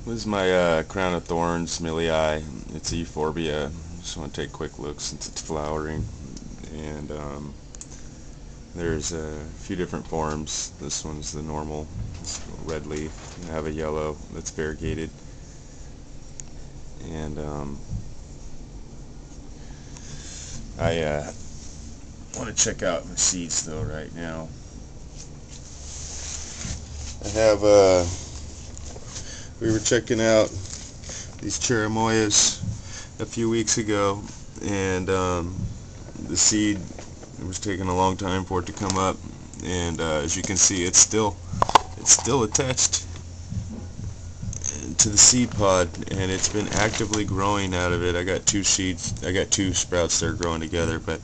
This is my crown of thorns, milii. It's a euphorbia. Just want to take a quick look since it's flowering. And there's a few different forms. This one's the normal red leaf. I have a yellow that's variegated. And I want to check out my seeds though right now. I have we were checking out these cherimoyas a few weeks ago, and the seed, it was taking a long time for it to come up, and as you can see, it's still attached to the seed pod, and it's been actively growing out of it. I got two sprouts that are growing together, but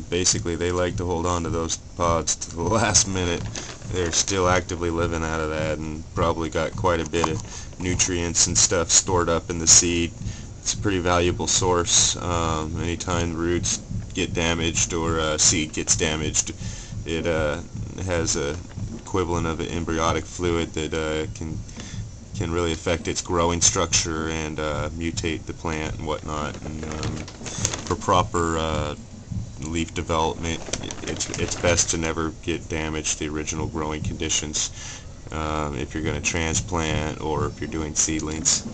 basically they like to hold on to those pods to the last minute. They're still actively living out of that, and probably got quite a bit of nutrients and stuff stored up in the seed. It's a pretty valuable source. Anytime the roots get damaged or seed gets damaged, it has a equivalent of an embryonic fluid that can really affect its growing structure and mutate the plant and whatnot. And for proper leaf development, it's best to never get damaged the original growing conditions if you're going to transplant or if you're doing seedlings.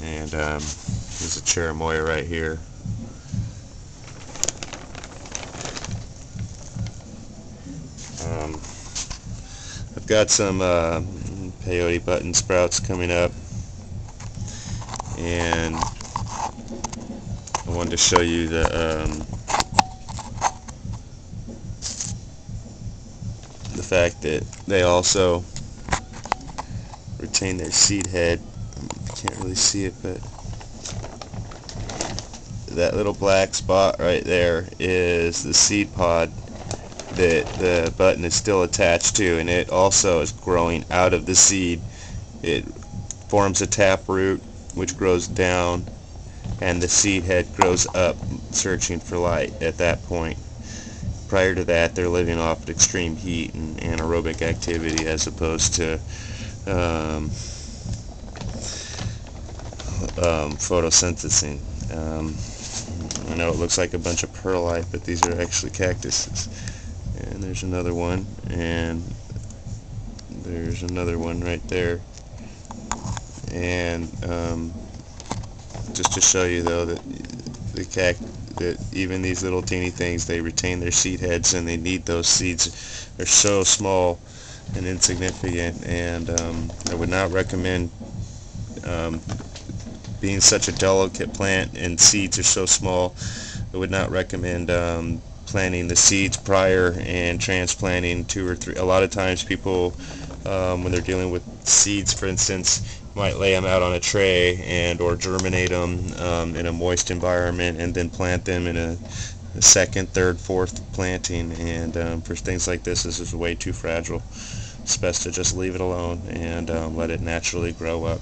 And there's a cherimoya right here. I've got some peyote button sprouts coming up, and I wanted to show you the fact that they also retain their seed head. I can't really see it, but that little black spot right there is the seed pod that the button is still attached to, and it also is growing out of the seed. It forms a taproot which grows down, and the seed head grows up, searching for light at that point. Prior to that, they're living off extreme heat and anaerobic activity as opposed to photosynthesizing. I know it looks like a bunch of perlite, but these are actually cactuses. And there's another one, and there's another one right there. And just to show you though that that even these little teeny things, they retain their seed heads, and they need those seeds. They're so small and insignificant, and I would not recommend, being such a delicate plant and seeds are so small, I would not recommend planting the seeds prior and transplanting 2 or 3. A lot of times people, when they're dealing with seeds, for instance, might lay them out on a tray and or germinate them in a moist environment and then plant them in a second, third, fourth planting. And for things like this is way too fragile. It's best to just leave it alone and let it naturally grow up.